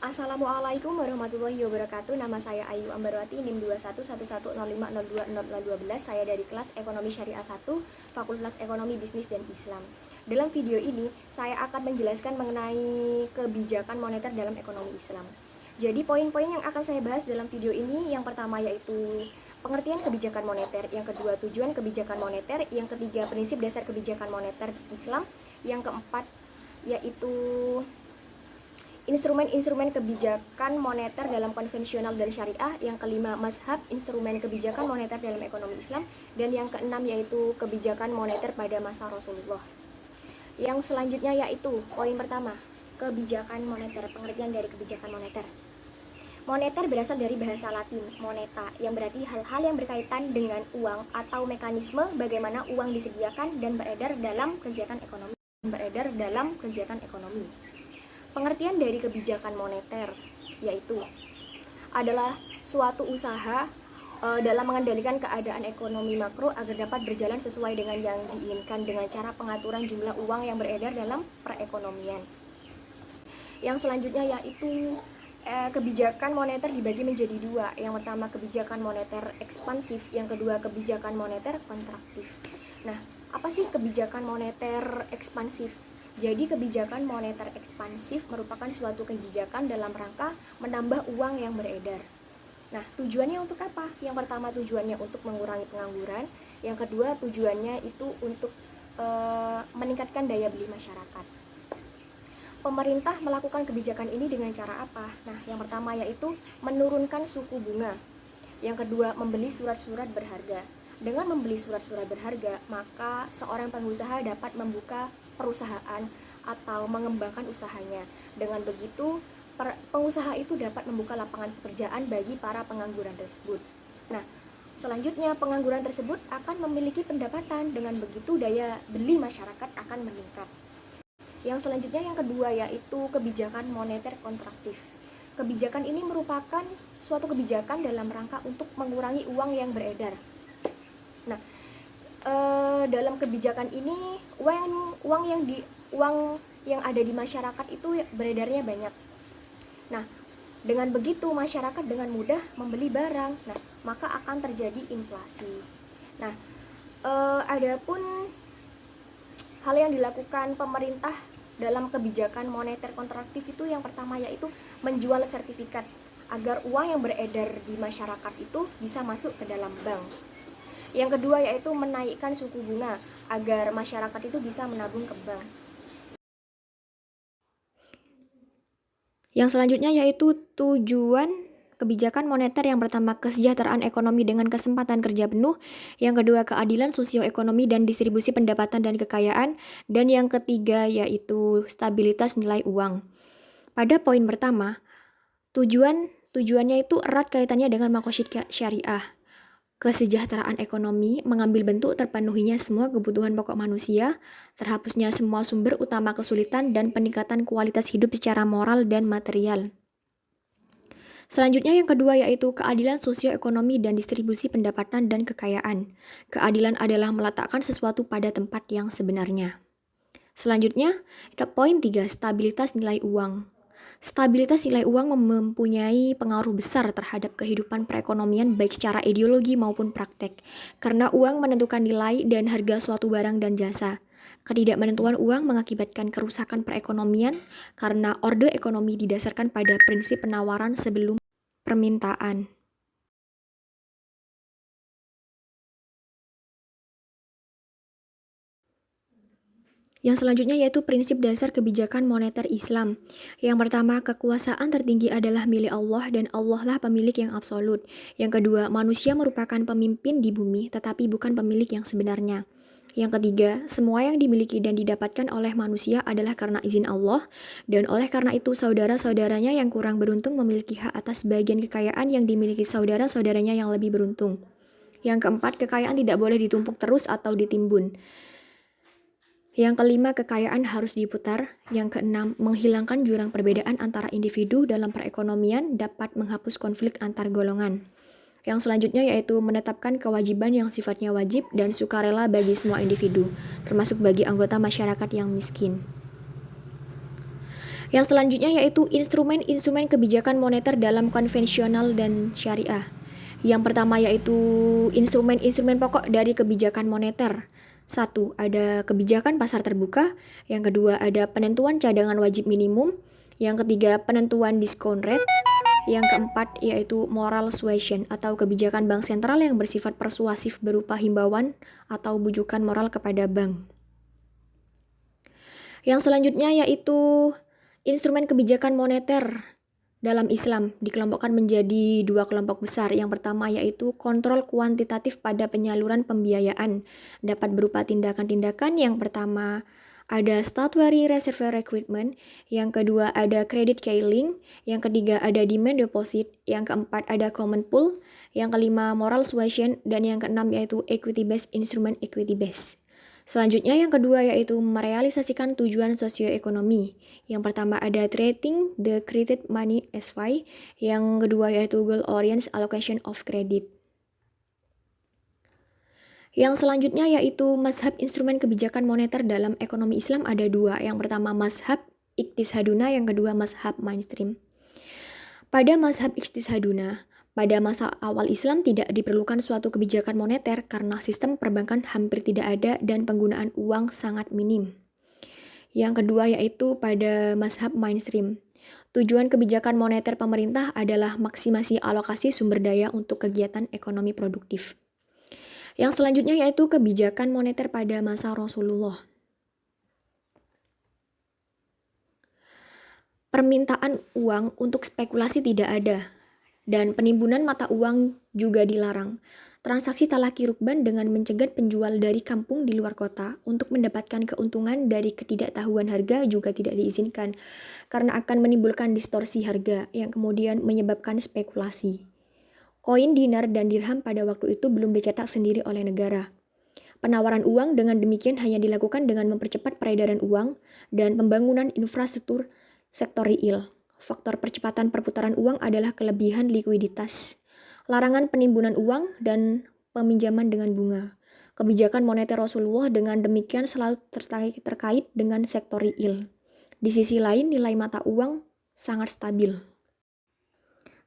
Assalamualaikum warahmatullahi wabarakatuh. Nama saya Ayu Ambarwati, NIM 211105026012. Saya dari kelas Ekonomi Syariah 1, Fakultas Ekonomi Bisnis dan Islam. Dalam video ini, saya akan menjelaskan mengenai kebijakan moneter dalam ekonomi Islam. Jadi, poin-poin yang akan saya bahas dalam video ini, yang pertama yaitu pengertian kebijakan moneter, yang kedua tujuan kebijakan moneter, yang ketiga prinsip dasar kebijakan moneter Islam, yang keempat yaitu instrumen-instrumen kebijakan moneter dalam konvensional dan syariah, yang kelima mazhab instrumen kebijakan moneter dalam ekonomi Islam, dan yang keenam yaitu kebijakan moneter pada masa Rasulullah. Yang selanjutnya yaitu poin pertama, kebijakan moneter, pengertian dari kebijakan moneter. Moneter berasal dari bahasa Latin moneta, yang berarti hal-hal yang berkaitan dengan uang atau mekanisme bagaimana uang disediakan dan beredar dalam kegiatan ekonomi. Pengertian dari kebijakan moneter yaitu adalah suatu usaha dalam mengendalikan keadaan ekonomi makro agar dapat berjalan sesuai dengan yang diinginkan dengan cara pengaturan jumlah uang yang beredar dalam perekonomian. Yang selanjutnya yaitu kebijakan moneter dibagi menjadi dua. Yang pertama kebijakan moneter ekspansif, yang kedua kebijakan moneter kontraktif. Nah, apa sih kebijakan moneter ekspansif? Jadi kebijakan moneter ekspansif merupakan suatu kebijakan dalam rangka menambah uang yang beredar. Nah, tujuannya untuk apa? Yang pertama tujuannya untuk mengurangi pengangguran, yang kedua tujuannya itu untuk meningkatkan daya beli masyarakat. Pemerintah melakukan kebijakan ini dengan cara apa? Nah, yang pertama yaitu menurunkan suku bunga. Yang kedua, membeli surat-surat berharga. Dengan membeli surat-surat berharga, maka seorang pengusaha dapat membuka perusahaan atau mengembangkan usahanya. Dengan begitu, pengusaha itu dapat membuka lapangan pekerjaan bagi para pengangguran tersebut. Nah, selanjutnya pengangguran tersebut akan memiliki pendapatan. Dengan begitu, daya beli masyarakat akan meningkat. Yang selanjutnya yang kedua yaitu kebijakan moneter kontraktif. Kebijakan ini merupakan suatu kebijakan dalam rangka untuk mengurangi uang yang beredar. Nah, dalam kebijakan ini uang yang ada di masyarakat itu beredarnya banyak. Nah, dengan begitu masyarakat dengan mudah membeli barang. Nah, maka akan terjadi inflasi. Nah, adapun hal yang dilakukan pemerintah dalam kebijakan moneter kontraktif itu yang pertama yaitu menjual sertifikat agar uang yang beredar di masyarakat itu bisa masuk ke dalam bank. Yang kedua yaitu menaikkan suku bunga agar masyarakat itu bisa menabung ke bank. Yang selanjutnya yaitu tujuan kebijakan moneter. Yang pertama kesejahteraan ekonomi dengan kesempatan kerja penuh, yang kedua keadilan sosioekonomi dan distribusi pendapatan dan kekayaan, dan yang ketiga yaitu stabilitas nilai uang. Pada poin pertama, tujuannya itu erat kaitannya dengan makosid syariah. Kesejahteraan ekonomi mengambil bentuk terpenuhinya semua kebutuhan pokok manusia, terhapusnya semua sumber utama kesulitan, dan peningkatan kualitas hidup secara moral dan material. Selanjutnya yang kedua yaitu keadilan sosioekonomi dan distribusi pendapatan dan kekayaan. Keadilan adalah meletakkan sesuatu pada tempat yang sebenarnya. Selanjutnya, ada poin 3, stabilitas nilai uang. Stabilitas nilai uang mempunyai pengaruh besar terhadap kehidupan perekonomian baik secara ideologi maupun praktek, karena uang menentukan nilai dan harga suatu barang dan jasa. Ketidakmenentuan uang mengakibatkan kerusakan perekonomian karena orde ekonomi didasarkan pada prinsip penawaran sebelum permintaan. Yang selanjutnya yaitu prinsip dasar kebijakan moneter Islam. Yang pertama, kekuasaan tertinggi adalah milik Allah dan Allah lah pemilik yang absolut. Yang kedua, manusia merupakan pemimpin di bumi tetapi bukan pemilik yang sebenarnya. Yang ketiga, semua yang dimiliki dan didapatkan oleh manusia adalah karena izin Allah, dan oleh karena itu saudara-saudaranya yang kurang beruntung memiliki hak atas bagian kekayaan yang dimiliki saudara-saudaranya yang lebih beruntung. Yang keempat, kekayaan tidak boleh ditumpuk terus atau ditimbun. Yang kelima, kekayaan harus diputar. Yang keenam, menghilangkan jurang perbedaan antara individu dalam perekonomian dapat menghapus konflik antar golongan. Yang selanjutnya yaitu menetapkan kewajiban yang sifatnya wajib dan sukarela bagi semua individu, termasuk bagi anggota masyarakat yang miskin. Yang selanjutnya yaitu instrumen-instrumen kebijakan moneter dalam konvensional dan syariah. Yang pertama yaitu instrumen-instrumen pokok dari kebijakan moneter. Satu, ada kebijakan pasar terbuka. Yang kedua, ada penentuan cadangan wajib minimum. Yang ketiga, penentuan discount rate. Yang keempat, yaitu moral suasion atau kebijakan bank sentral yang bersifat persuasif berupa himbauan atau bujukan moral kepada bank. Yang selanjutnya yaitu instrumen kebijakan moneter dalam Islam dikelompokkan menjadi dua kelompok besar. Yang pertama yaitu kontrol kuantitatif pada penyaluran pembiayaan. Dapat berupa tindakan-tindakan. Yang pertama ada statutory reserve recruitment. Yang kedua ada credit ceiling. Yang ketiga ada demand deposit. Yang keempat ada common pool. Yang kelima moral suasion. Dan yang keenam yaitu equity based instrument equity based. Selanjutnya yang kedua yaitu merealisasikan tujuan sosioekonomi. Yang pertama ada treating the created money as FI. Yang kedua yaitu goal oriented allocation of credit. Yang selanjutnya yaitu mazhab instrumen kebijakan moneter dalam ekonomi Islam ada dua. Yang pertama mazhab iktishaduna, yang kedua mazhab mainstream. Pada mazhab iktishaduna, pada masa awal Islam tidak diperlukan suatu kebijakan moneter karena sistem perbankan hampir tidak ada dan penggunaan uang sangat minim. Yang kedua yaitu pada mazhab mainstream. Tujuan kebijakan moneter pemerintah adalah maksimasi alokasi sumber daya untuk kegiatan ekonomi produktif. Yang selanjutnya yaitu kebijakan moneter pada masa Rasulullah. Permintaan uang untuk spekulasi tidak ada. Dan penimbunan mata uang juga dilarang. Transaksi talaki rukban dengan mencegat penjual dari kampung di luar kota untuk mendapatkan keuntungan dari ketidaktahuan harga juga tidak diizinkan karena akan menimbulkan distorsi harga yang kemudian menyebabkan spekulasi. Koin dinar dan dirham pada waktu itu belum dicetak sendiri oleh negara. Penawaran uang dengan demikian hanya dilakukan dengan mempercepat peredaran uang dan pembangunan infrastruktur sektor real. Faktor percepatan perputaran uang adalah kelebihan likuiditas, larangan penimbunan uang, dan peminjaman dengan bunga. Kebijakan moneter Rasulullah dengan demikian selalu terkait dengan sektor real. Di sisi lain, nilai mata uang sangat stabil.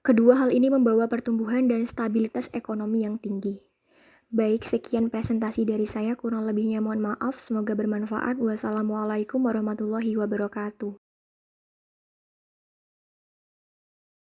Kedua hal ini membawa pertumbuhan dan stabilitas ekonomi yang tinggi. Baik, sekian presentasi dari saya. Kurang lebihnya mohon maaf. Semoga bermanfaat. Wassalamualaikum warahmatullahi wabarakatuh.